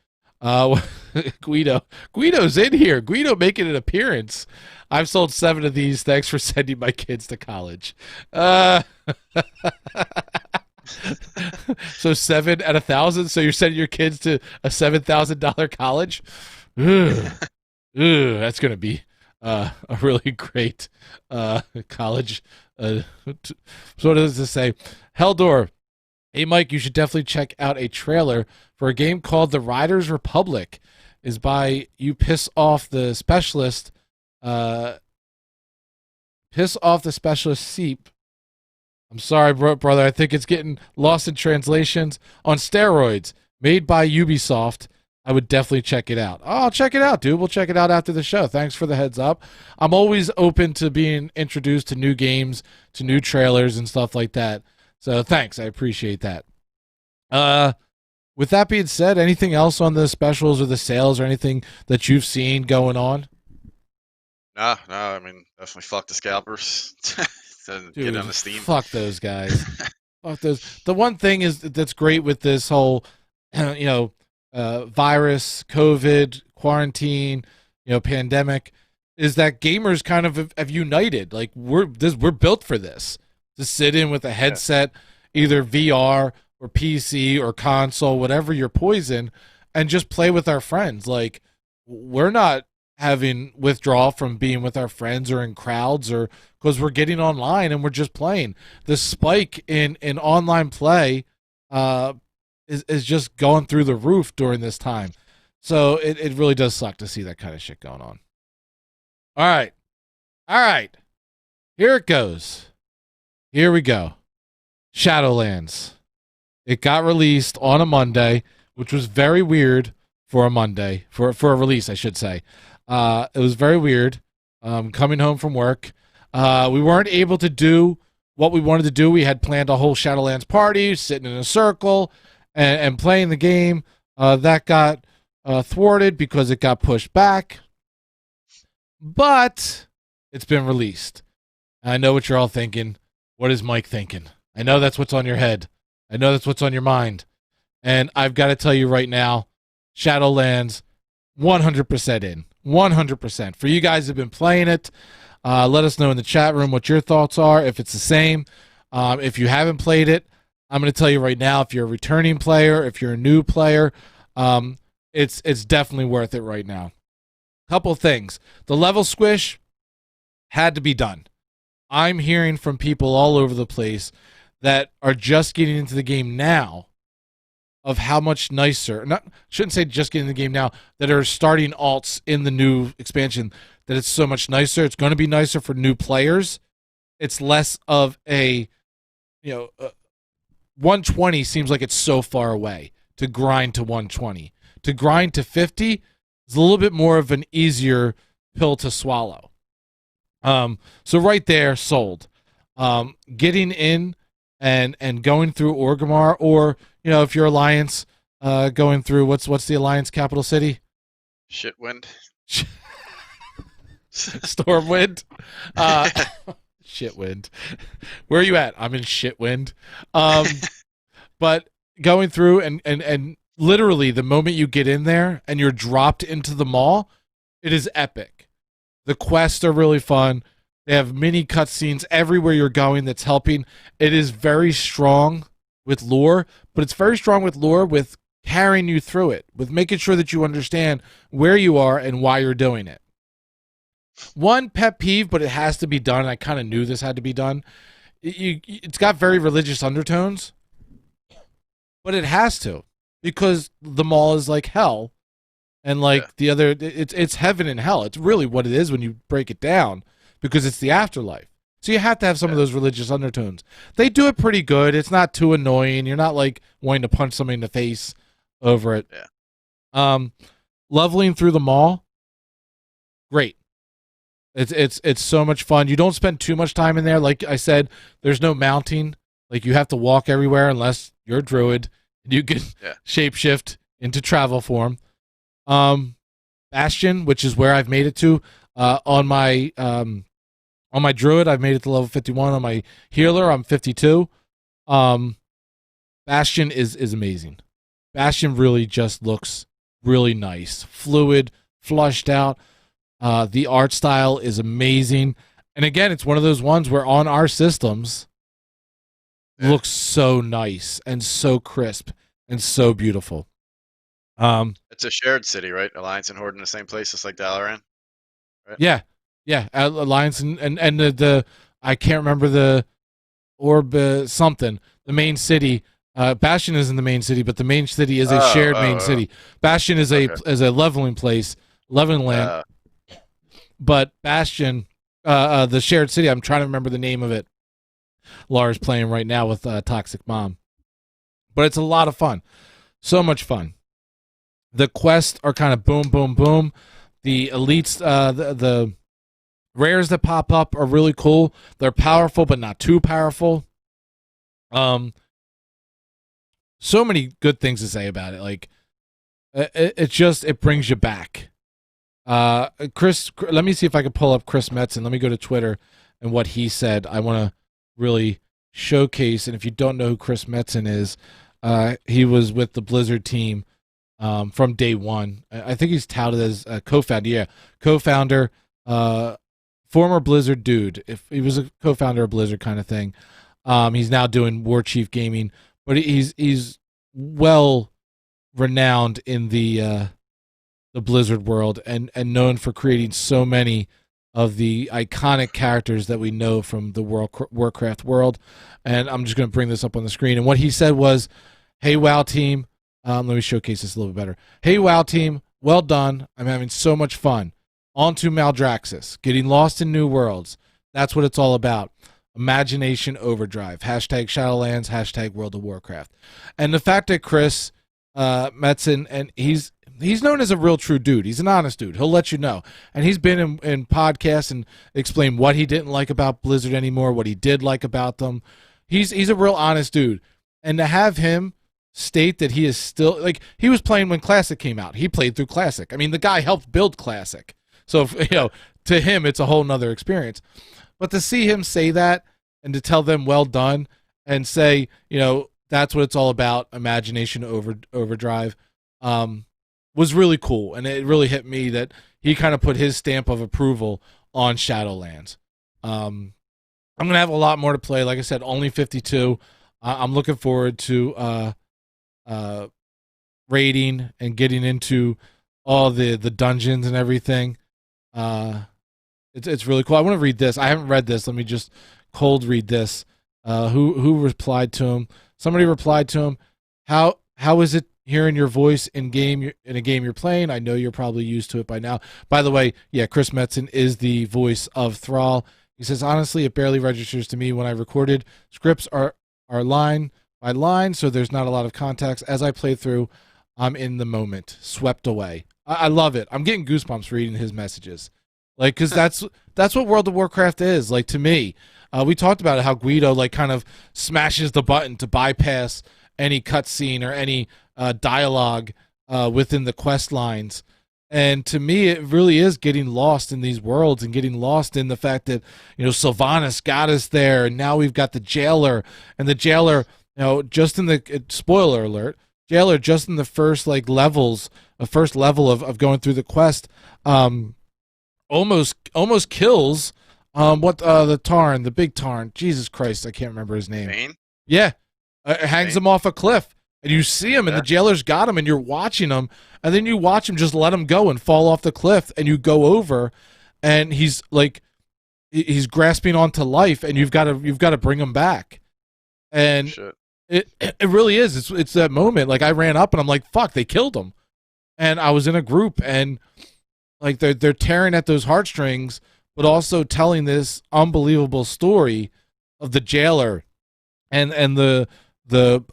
Guido's in here. Guido making an appearance. I've sold 7 of these. Thanks for sending my kids to college. So 7 at 1,000. So you're sending your kids to a $7,000 college? That's gonna be a really great college. So what does this say? Heldor, hey Mike, you should definitely check out a trailer for a game called The Riders Republic. Is by You Piss Off the Specialist. Piss Off the Specialist Seep. I'm sorry, brother. I think it's getting lost in translations. On steroids, made by Ubisoft. I would definitely check it out. Oh, I'll check it out, dude. We'll check it out after the show. Thanks for the heads up. I'm always open to being introduced to new games, to new trailers and stuff like that. So thanks. I appreciate that. With that being said, anything else on the specials or the sales or anything that you've seen going on? No. I mean, definitely fuck the scalpers. Dude, get on the Steam. Fuck those guys. Fuck those. The one thing that's great with this whole, virus, COVID, quarantine, pandemic, is that gamers kind of have united. Like we're built for this. To sit in with a headset, either VR or PC or console, whatever your poison, and just play with our friends. Like, we're not having withdrawal from being with our friends or in crowds, or because we're getting online and we're just playing. The spike in online play is just going through the roof during this time. So it really does suck to see that kind of shit going on. All right. Here it goes. Here we go. Shadowlands. It got released on a Monday, which was very weird for a Monday, for a release, I should say. It was very weird. Coming home from work, we weren't able to do what we wanted to do. We had planned a whole Shadowlands party, sitting in a circle and playing the game. That got thwarted because it got pushed back. But it's been released. I know what you're all thinking. What is Mike thinking? I know that's what's on your head. I know that's what's on your mind. And I've got to tell you right now, Shadowlands, 100% in. 100%. For you guys who've been playing it, let us know in the chat room what your thoughts are, if it's the same. If you haven't played it, I'm going to tell you right now, if you're a returning player, if you're a new player, it's definitely worth it right now. Couple things. The level squish had to be done. I'm hearing from people all over the place that are just getting into the game now of how much nicer, shouldn't say just getting in the game now, that are starting alts in the new expansion, that it's so much nicer. It's going to be nicer for new players. It's less of a, 120 seems like it's so far away to grind to 120. To grind to 50 is a little bit more of an easier pill to swallow. So right there, sold. Getting in and going through Orgrimmar, or if you're Alliance, going through what's the Alliance capital city? Shitwind. Stormwind. Shitwind. Where are you at? I'm in Shitwind. But going through and literally the moment you get in there and you're dropped into the mall, it is epic. The quests are really fun. They have mini cutscenes everywhere you're going that's helping. It is very strong with lore, but it's very strong with lore with carrying you through it, with making sure that you understand where you are and why you're doing it. One pet peeve, but it has to be done, and I kind of knew this had to be done. It's got very religious undertones, but it has to, because the mall is like hell, and the other, it's heaven and hell. It's really what it is when you break it down, because it's the afterlife. So you have to have some of those religious undertones. They do it pretty good. It's not too annoying. You're not wanting to punch somebody in the face over it. Yeah. Leveling through the mall, great. It's so much fun. You don't spend too much time in there. Like I said, there's no mounting. Like, you have to walk everywhere unless you're a druid and you can shapeshift into travel form. Bastion, which is where I've made it to, on my druid, I've made it to level 51. On my healer, I'm 52. Bastion is amazing. Bastion really just looks really nice, fluid, flushed out. The art style is amazing. And again, it's one of those ones where on our systems looks so nice and so crisp and so beautiful. It's a shared city, right? Alliance and Horde in the same place, just like Dalaran. Right? Yeah. Alliance and the I can't remember the orb something. The main city. Bastion is in the main city, but the main city is a shared main city. Bastion is a leveling place, leveling land. But Bastion, the shared city, I'm trying to remember the name of it. Laura's playing right now with Toxic Mom. But it's a lot of fun. So much fun. The quests are kind of boom, boom, boom. The elites, the rares that pop up are really cool. They're powerful, but not too powerful. So many good things to say about it. Like, it brings you back. Chris, let me see if I can pull up Chris Metzen. Let me go to Twitter and what he said. I want to really showcase. And if you don't know who Chris Metzen is, he was with the Blizzard team from day one. I think he's touted as a co-founder. Yeah, co-founder, former Blizzard dude. If he was a co-founder of Blizzard kind of thing. He's now doing War Chief Gaming. but he's well renowned in the Blizzard world and known for creating so many of the iconic characters that we know from the Warcraft world. And I'm just going to bring this up on the screen. And what he said was, "Hey, WoW team," let me showcase this a little bit better. "Hey, WoW team, well done. I'm having so much fun. On to Maldraxxus, getting lost in new worlds. That's what it's all about. Imagination overdrive. Hashtag Shadowlands, hashtag World of Warcraft." And the fact that Chris Metzen, and he's known as a real true dude. He's an honest dude. He'll let you know. And he's been in podcasts and explained what he didn't like about Blizzard anymore, what he did like about them. He's a real honest dude. And to have him state that he is still, like, he was playing when Classic came out. He played through Classic. I mean, the guy helped build Classic. So, to him, it's a whole nother experience. But to see him say that and to tell them well done and say, that's what it's all about, imagination overdrive, was really cool. And it really hit me that he kind of put his stamp of approval on Shadowlands. I'm going to have a lot more to play. Like I said, only 52. I'm looking forward to raiding and getting into all the dungeons and everything. It's really cool. I want to read this. I haven't read this. Let me just cold read this. Who replied to him? Somebody replied to him. How is it hearing your voice in a game you're playing? I know you're probably used to it by now. By the way, yeah, Chris Metzen is the voice of Thrall. He says, honestly, it barely registers to me when I recorded. Scripts are line by line, so there's not a lot of context. As I play through, I'm in the moment, swept away. I love it. I'm getting goosebumps reading his messages. Like, because that's what World of Warcraft is. Like, to me, we talked about it, how Guido, like, kind of smashes the button to bypass any cutscene or any dialogue within the quest lines. And to me, it really is getting lost in these worlds and getting lost in the fact that, Sylvanas got us there, and now we've got the Jailer. And the Jailer, just in the spoiler alert, Jailer just in the first first level of going through the quest, almost kills the Tarn, the big Tarn. Jesus Christ, I can't remember his name. Bane? Yeah, hangs him off a cliff. And you see him, and the Jailer's got him, and you're watching him, and then you watch him just let him go and fall off the cliff, and you go over, and he's grasping onto life, and you've got to bring him back, and Shit. it really is. It's that moment. Like, I ran up, and I'm like, fuck, they killed him, and I was in a group, and like they're tearing at those heartstrings, but also telling this unbelievable story of the Jailer, and the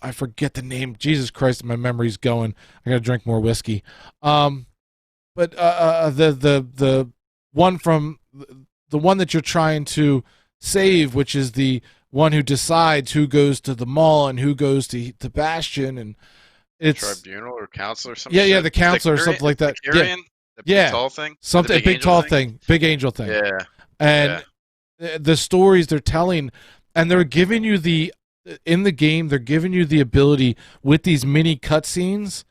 I forget the name. Jesus Christ, my memory's going. I gotta drink more whiskey. But the one from the one that you're trying to save, which is the one who decides who goes to the mall and who goes to Bastion, and it's Tribunal or council or something. Yeah, the council or something like that. Yeah, the big tall thing. Something, a big tall thing, big angel thing. Yeah, and the stories they're telling, and they're giving you in the game, they're giving you the ability with these mini cutscenes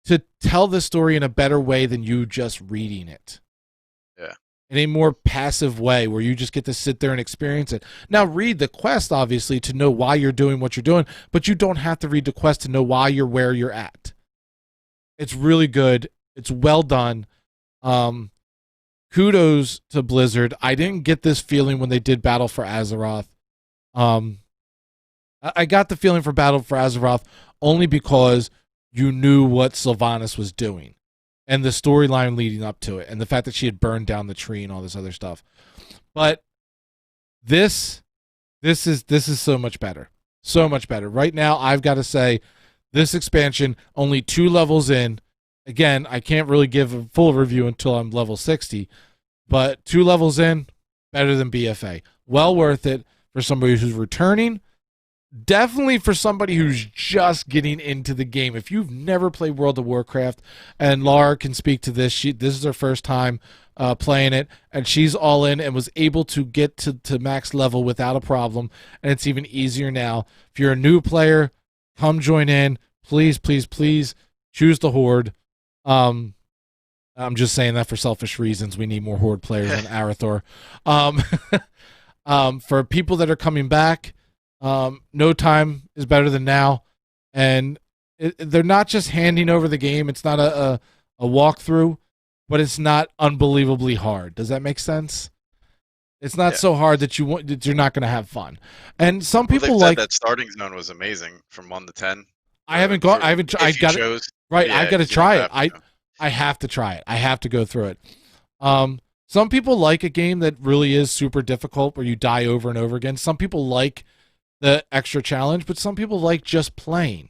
to tell the story in a better way than you just reading it. Yeah. In a more passive way where you just get to sit there and experience it. Now, read the quest, obviously, to know why you're doing what you're doing, but you don't have to read the quest to know why you're where you're at. It's really good. It's well done. Kudos to Blizzard. I didn't get this feeling when they did Battle for Azeroth. I got the feeling for Battle for Azeroth only because you knew what Sylvanas was doing and the storyline leading up to it and the fact that she had burned down the tree and all this other stuff. But this is so much better. So much better. Right now, I've got to say, this expansion, only 2 levels in. Again, I can't really give a full review until I'm level 60, but 2 levels in, better than BFA. Well worth it for somebody who's returning. Definitely for somebody who's just getting into the game. If you've never played World of Warcraft, and Laura can speak to this, this is her first time playing it, and she's all in and was able to get to max level without a problem, and it's even easier now. If you're a new player, come join in. Please, please, please choose the Horde. I'm just saying that for selfish reasons. We need more Horde players on Arathor. For people that are coming back, no time is better than now. and they're not just handing over the game. It's not a walkthrough, but it's not unbelievably hard. Does that make sense? It's not so hard that you're not going to have fun. And some people said like that starting zone was amazing from 1 to 10. I haven't gone. I haven't. I got it. Right. Yeah, I got to try it. I have to try it. I have to go through it. Some people like a game that really is super difficult where you die over and over again. Some people like the extra challenge, but some people like just playing.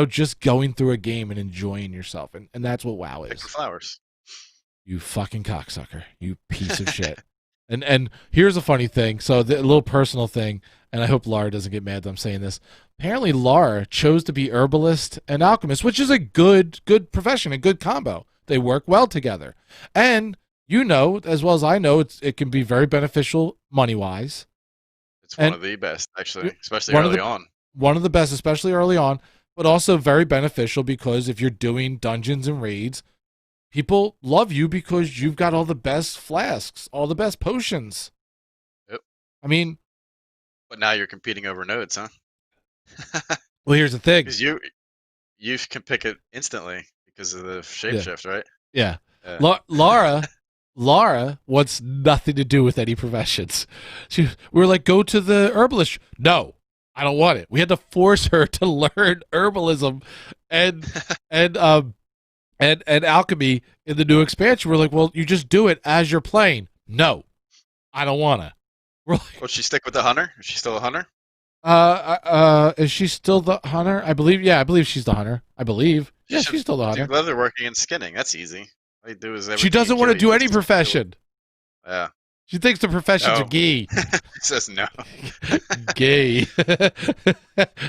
Just going through a game and enjoying yourself, and that's what WoW is. Pick the flowers. You fucking cocksucker. You piece of shit. And here's a funny thing. So a little personal thing, and I hope Laura doesn't get mad that I'm saying this. Apparently, Laura chose to be herbalist and alchemist, which is a good profession, a good combo. They work well together. And as well as I know, it can be very beneficial money-wise. It's one of the best, actually, especially early on. One of the best, especially early on, but also very beneficial because if you're doing dungeons and raids, people love you because you've got all the best flasks, all the best potions. Yep. I mean... But now you're competing over nodes, huh? Well, here's the thing. Because you can pick it instantly because of the shapeshift, right? Yeah. Laura wants nothing to do with any professions. We're like, go to the herbalist. No, I don't want it. We had to force her to learn herbalism and alchemy in the new expansion. We're like, well, you just do it as you're playing. No, I don't want to. We're like, will she stick with the hunter? Is she still a hunter? Is she still the hunter? I believe she's the hunter. I believe. Yeah, she's still the hunter. Leatherworking and skinning. That's easy. All you do is she doesn't want to do any profession. Yeah. She thinks the professions are gay. Says no. Gay.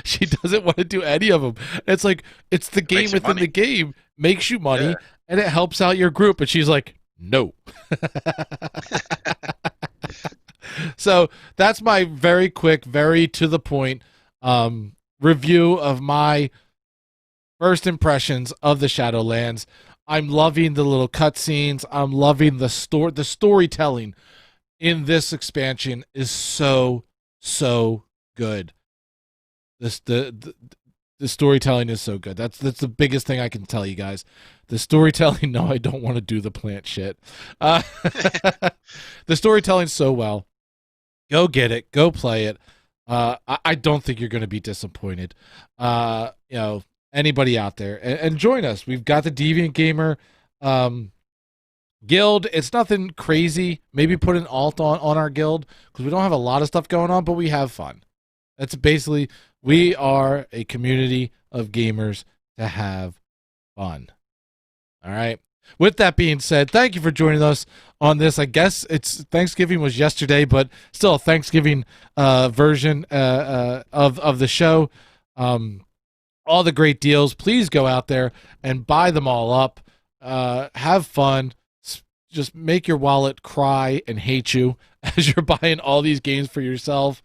She doesn't want to do any of them. It's like, it's the game within the game. Makes you money, and it helps out your group. And she's like, no. So that's my very quick, very to the point review of my first impressions of the Shadowlands. I'm loving the little cutscenes. I'm loving the storytelling in this expansion is so good. The storytelling is so good. That's the biggest thing I can tell you guys. The storytelling. No, I don't want to do the plant shit. The storytelling's so well. Go get it. Go play it. I don't think you're going to be disappointed. Anybody out there, and join us. We've got the Deviant Gamer guild. It's nothing crazy. Maybe put an alt on our guild because we don't have a lot of stuff going on, but we have fun. That's basically, we are a community of gamers to have fun. All right. With that being said, thank you for joining us on this. I guess it's Thanksgiving was yesterday, but still a Thanksgiving version of the show. All the great deals. Please go out there and buy them all up. Have fun. Just make your wallet cry and hate you as you're buying all these games for yourself.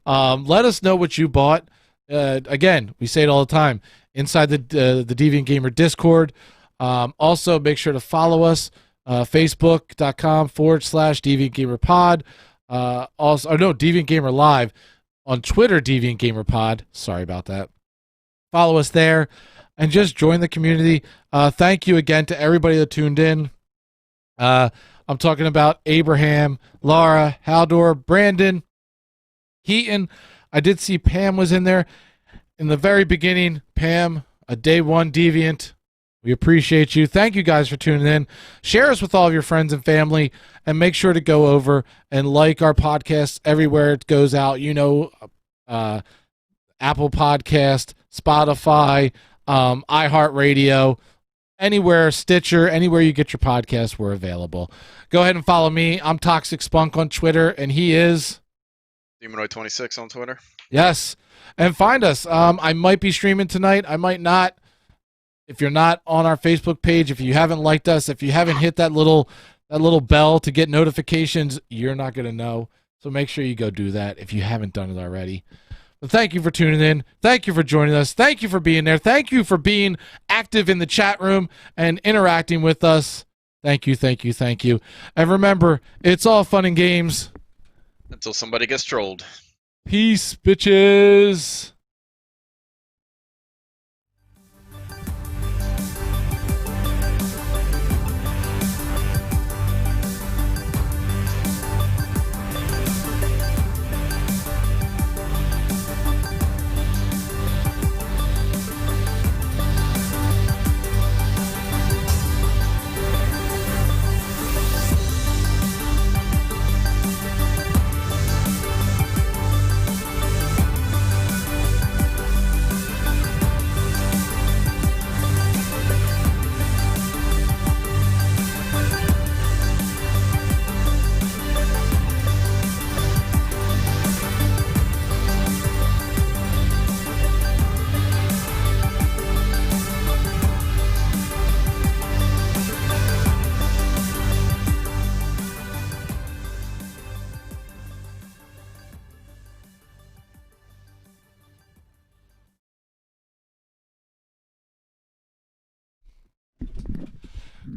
Let us know what you bought. Again, we say it all the time. Inside the Deviant Gamer Discord. Also, make sure to follow us. Facebook.com/Deviant Gamer Pod. Deviant Gamer Live. On Twitter, Deviant Gamer Pod. Sorry about that. Follow us there and just join the community. Thank you again to everybody that tuned in. I'm talking about Abraham, Laura, Haldor, Brandon, Keaton. I did see Pam was in there in the very beginning. Pam, a day one Deviant. We appreciate you. Thank you guys for tuning in. Share us with all of your friends and family, and make sure to go over and like our podcast everywhere it goes out. Apple Podcast, Spotify, iHeartRadio, anywhere, Stitcher, anywhere you get your podcasts, we're available. Go ahead and follow me. I'm Toxic Spunk on Twitter, and he is Demonoid26 on Twitter. Yes, and find us. I might be streaming tonight. I might not. If you're not on our Facebook page, if you haven't liked us, if you haven't hit that little bell to get notifications, you're not going to know. So make sure you go do that if you haven't done it already. But thank you for tuning in. Thank you for joining us. Thank you for being there. Thank you for being active in the chat room and interacting with us. Thank you, thank you, thank you. And remember, it's all fun and games until somebody gets trolled. Peace, bitches.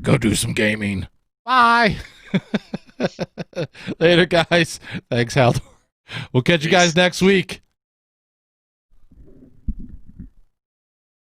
Go do some gaming. Bye. Later, guys. Thanks, Haldor. We'll catch you guys next week.